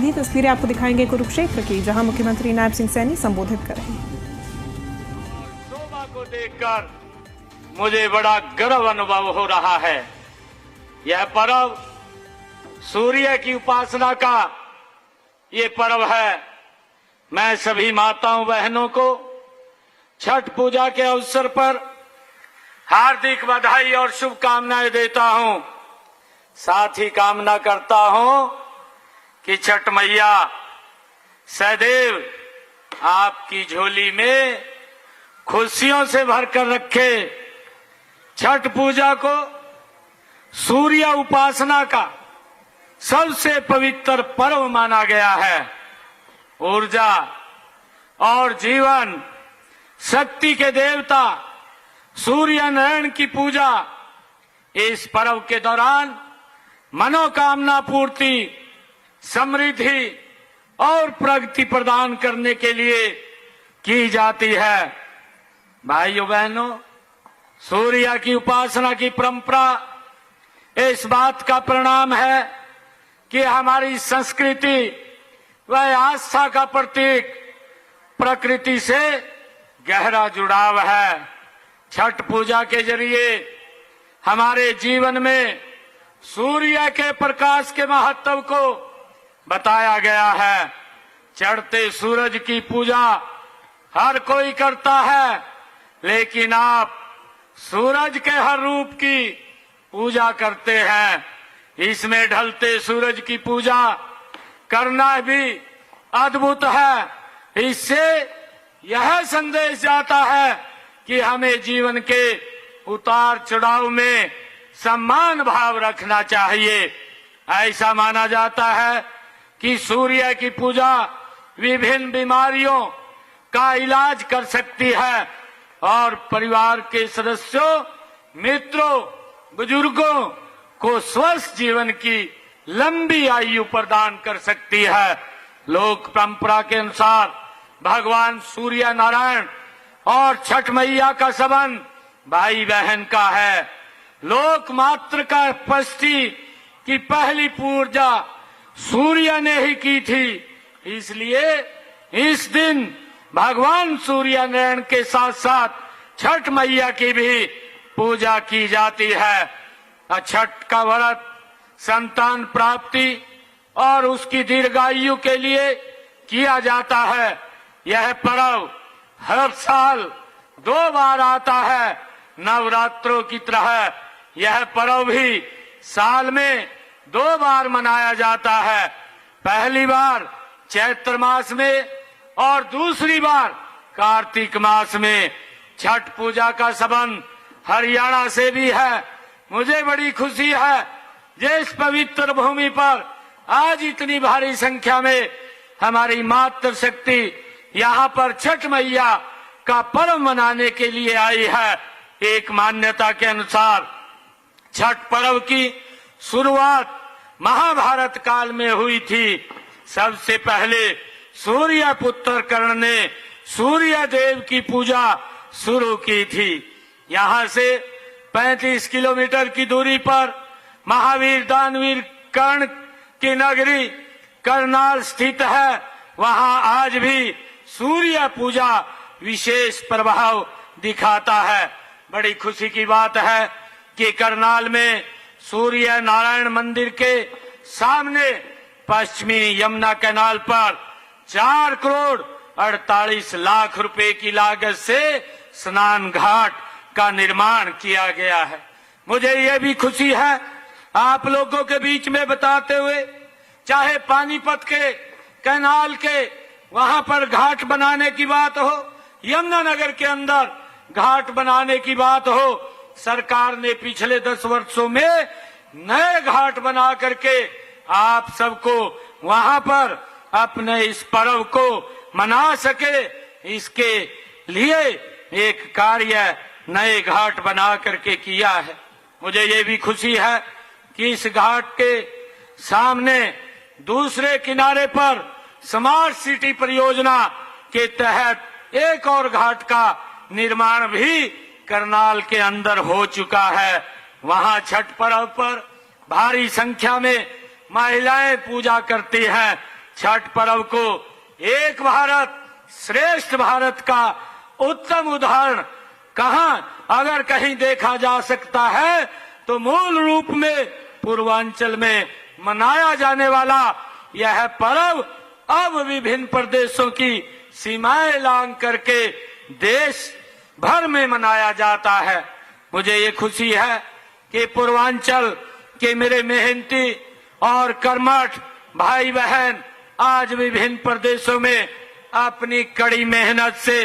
संबंधी तस्वीरें आपको दिखाएंगे कुरुक्षेत्र की, जहां मुख्यमंत्री नायब सिंह सैनी संबोधित कर रहे हैं। शोभा को देखकर मुझे बड़ा गर्व अनुभव हो रहा है। यह पर्व सूर्य की उपासना का ये पर्व है। मैं सभी माताओं बहनों को छठ पूजा के अवसर पर हार्दिक बधाई और शुभकामनाएं देता हूं। साथ ही कामना करता हूं कि छठ मैया सदैव आपकी झोली में खुशियों से भरकर रखे। छठ पूजा को सूर्य उपासना का सबसे पवित्र पर्व माना गया है। ऊर्जा और जीवन शक्ति के देवता सूर्य नारायण की पूजा इस पर्व के दौरान मनोकामना पूर्ति, समृद्धि और प्रगति प्रदान करने के लिए की जाती है। भाइयों बहनों, सूर्य की उपासना की परंपरा इस बात का परिणाम है कि हमारी संस्कृति व आस्था का प्रतीक प्रकृति से गहरा जुड़ाव है। छठ पूजा के जरिए हमारे जीवन में सूर्य के प्रकाश के महत्व को बताया गया है। चढ़ते सूरज की पूजा हर कोई करता है, लेकिन आप सूरज के हर रूप की पूजा करते हैं। इसमें ढलते सूरज की पूजा करना भी अद्भुत है। इससे यह संदेश जाता है कि हमें जीवन के उतार चढ़ाव में सम्मान भाव रखना चाहिए। ऐसा माना जाता है कि सूर्य की पूजा विभिन्न बीमारियों का इलाज कर सकती है और परिवार के सदस्यों, मित्रों, बुजुर्गों को स्वस्थ जीवन की लंबी आयु प्रदान कर सकती है। लोक परंपरा के अनुसार भगवान सूर्य नारायण और छठ मैया का संबंध भाई बहन का है। लोक मात्र का पष्टि की पहली पूजा सूर्य ने ही की थी, इसलिए इस दिन भगवान सूर्य नारायण के साथ साथ छठ मैया की भी पूजा की जाती है। छठ का व्रत संतान प्राप्ति और उसकी दीर्घायु के लिए किया जाता है। यह पर्व हर साल 2 बार आता है। नवरात्रों की तरह यह पर्व भी साल में 2 बार मनाया जाता है। पहली बार चैत्र मास में और दूसरी बार कार्तिक मास में। छठ पूजा का संबंध हरियाणा से भी है। मुझे बड़ी खुशी है जिस पवित्र भूमि पर आज इतनी भारी संख्या में हमारी मातृ शक्ति यहाँ पर छठ मैया का पर्व मनाने के लिए आई है। एक मान्यता के अनुसार छठ पर्व की शुरुआत महाभारत काल में हुई थी। सबसे पहले सूर्य पुत्र कर्ण ने सूर्य देव की पूजा शुरू की थी। यहाँ से 35 किलोमीटर की दूरी पर महावीर दानवीर कर्ण की नगरी करनाल स्थित है। वहाँ आज भी सूर्य पूजा विशेष प्रभाव दिखाता है। बड़ी खुशी की बात है कि करनाल में सूर्य नारायण मंदिर के सामने पश्चिमी यमुना कैनाल पर 4 करोड़ 48 लाख रुपए की लागत से स्नान घाट का निर्माण किया गया है। मुझे ये भी खुशी है आप लोगों के बीच में बताते हुए, चाहे पानीपत के कैनाल के वहां पर घाट बनाने की बात हो, यमुनानगर के अंदर घाट बनाने की बात हो, सरकार ने पिछले 10 वर्षों में नए घाट बना करके आप सबको वहां पर अपने इस पर्व को मना सके, इसके लिए एक कार्य नए घाट बना करके किया है। मुझे ये भी खुशी है कि इस घाट के सामने दूसरे किनारे पर स्मार्ट सिटी परियोजना के तहत एक और घाट का निर्माण भी करनाल के अंदर हो चुका है। वहां छठ पर्व पर भारी संख्या में महिलाएं पूजा करती हैं। छठ पर्व को एक भारत श्रेष्ठ भारत का उत्तम उदाहरण कहां अगर कहीं देखा जा सकता है तो मूल रूप में पूर्वांचल में मनाया जाने वाला यह पर्व अब विभिन्न प्रदेशों की सीमाएं लांघ करके देश भर में मनाया जाता है। मुझे ये खुशी है कि पूर्वांचल के मेरे मेहनती और कर्मठ भाई बहन आज विभिन्न प्रदेशों में अपनी कड़ी मेहनत से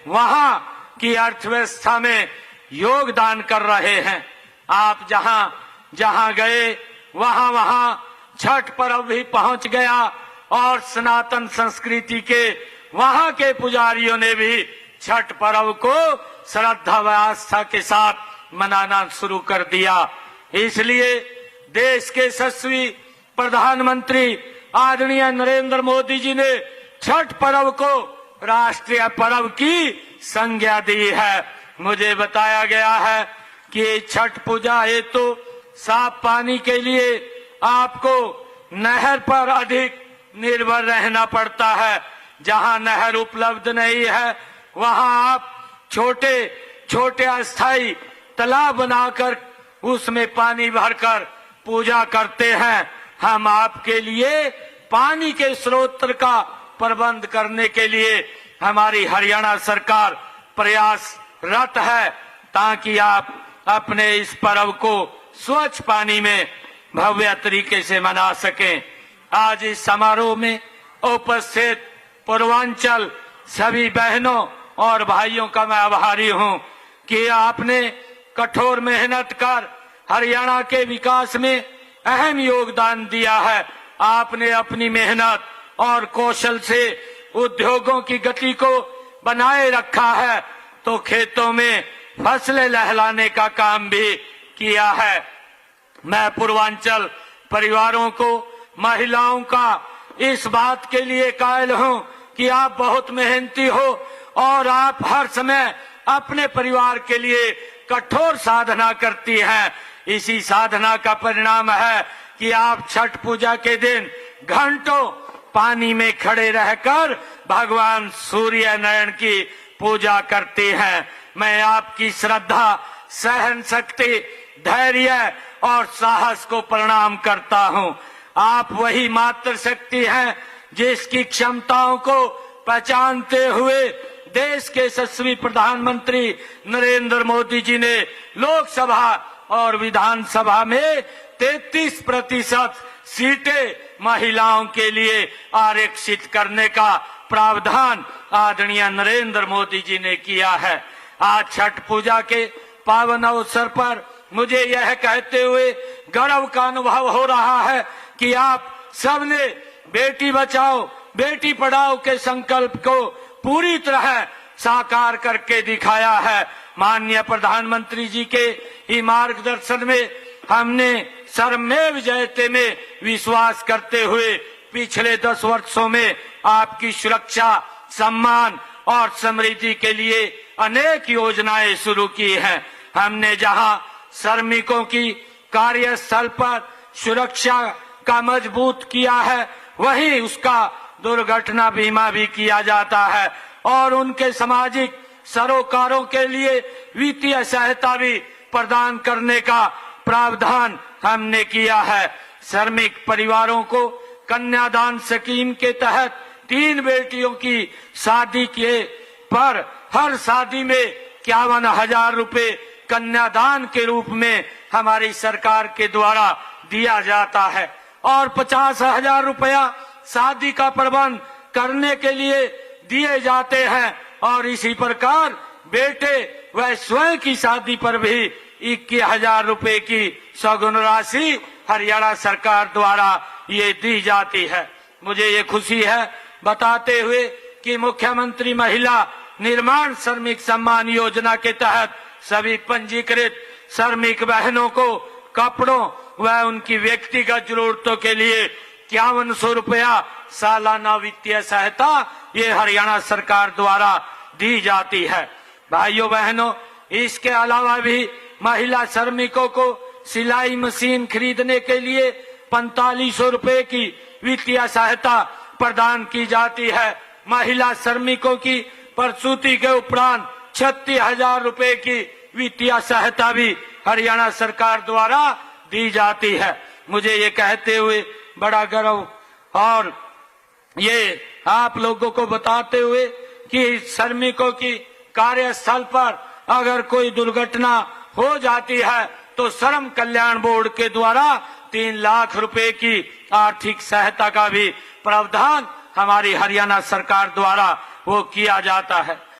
वहां की अर्थव्यवस्था में योगदान कर रहे हैं। आप जहां जहां गए वहां वहां छठ पर्व भी पहुंच गया और सनातन संस्कृति के वहां के पुजारियों ने भी छठ पर्व को श्रद्धा व आस्था के साथ मनाना शुरू कर दिया। इसलिए देश के यशस्वी प्रधानमंत्री आदरणीय नरेंद्र मोदी जी ने छठ पर्व को राष्ट्रीय पर्व की संज्ञा दी है। मुझे बताया गया है कि छठ पूजा हेतु साफ पानी के लिए आपको नहर पर अधिक निर्भर रहना पड़ता है। जहां नहर उपलब्ध नहीं है वहां आप छोटे छोटे अस्थायी तालाब बनाकर उसमें पानी भरकर पूजा करते हैं। हम आपके लिए पानी के स्रोत का प्रबंध करने के लिए हमारी हरियाणा सरकार प्रयासरत है ताकि आप अपने इस पर्व को स्वच्छ पानी में भव्य तरीके से मना सकें। आज इस समारोह में उपस्थित पूर्वांचल सभी बहनों और भाइयों का मैं आभारी हूं कि आपने कठोर मेहनत कर हरियाणा के विकास में अहम योगदान दिया है। आपने अपनी मेहनत और कौशल से उद्योगों की गति को बनाए रखा है तो खेतों में फसलें लहलाने का काम भी किया है। मैं पूर्वांचल परिवारों को महिलाओं का इस बात के लिए कायल हूं कि आप बहुत मेहनती हो और आप हर समय अपने परिवार के लिए कठोर साधना करती हैं। इसी साधना का परिणाम है कि आप छठ पूजा के दिन घंटों पानी में खड़े रहकर भगवान सूर्य नारायण की पूजा करती हैं। मैं आपकी श्रद्धा, सहन शक्ति, धैर्य और साहस को प्रणाम करता हूं। आप वही मातृ शक्ति हैं जिसकी क्षमताओं को पहचानते हुए देश के यशस्वी प्रधानमंत्री नरेंद्र मोदी जी ने लोकसभा और विधानसभा में 33% सीटें महिलाओं के लिए आरक्षित करने का प्रावधान आदरणीय नरेंद्र मोदी जी ने किया है। आज छठ पूजा के पावन अवसर पर मुझे यह कहते हुए गर्व का अनुभव हो रहा है कि आप सबने बेटी बचाओ बेटी पढ़ाओ के संकल्प को पूरी तरह साकार करके दिखाया है। माननीय प्रधानमंत्री जी के ही मार्गदर्शन में हमने सर्वमेव जयते में विश्वास करते हुए पिछले 10 वर्षों में आपकी सुरक्षा, सम्मान और समृद्धि के लिए अनेक योजनाएं शुरू की हैं। हमने जहां श्रमिकों की कार्यस्थल पर सुरक्षा का मजबूत किया है वहीं उसका दुर्घटना बीमा भी किया जाता है और उनके सामाजिक सरोकारों के लिए वित्तीय सहायता भी प्रदान करने का प्रावधान हमने किया है। श्रमिक परिवारों को कन्यादान स्कीम के तहत 3 बेटियों की शादी के पर हर शादी में 51,000 रुपए कन्यादान के रूप में हमारी सरकार के द्वारा दिया जाता है और 50,000 रुपया शादी का प्रबंध करने के लिए दिए जाते हैं और इसी प्रकार बेटे व स्वयं की शादी पर भी 21,000 रुपए की सगुन राशि हरियाणा सरकार द्वारा ये दी जाती है। मुझे ये खुशी है बताते हुए कि मुख्यमंत्री महिला निर्माण श्रमिक सम्मान योजना के तहत सभी पंजीकृत श्रमिक बहनों को कपड़ों व उनकी व्यक्तिगत जरूरतों के लिए 5100 रुपया सालाना वित्तीय सहायता ये हरियाणा सरकार द्वारा दी जाती है। भाइयों बहनों, इसके अलावा भी महिला श्रमिकों को सिलाई मशीन खरीदने के लिए 4500 रुपए की वित्तीय सहायता प्रदान की जाती है। महिला श्रमिकों की प्रसूति के उपरांत 36,000 रुपए की वित्तीय सहायता भी हरियाणा सरकार द्वारा दी जाती है। मुझे ये कहते हुए बड़ा गर्व और ये आप लोगों को बताते हुए कि श्रमिकों की कार्यस्थल पर अगर कोई दुर्घटना हो जाती है तो श्रम कल्याण बोर्ड के द्वारा 3 लाख रुपए की आर्थिक सहायता का भी प्रावधान हमारी हरियाणा सरकार द्वारा वो किया जाता है।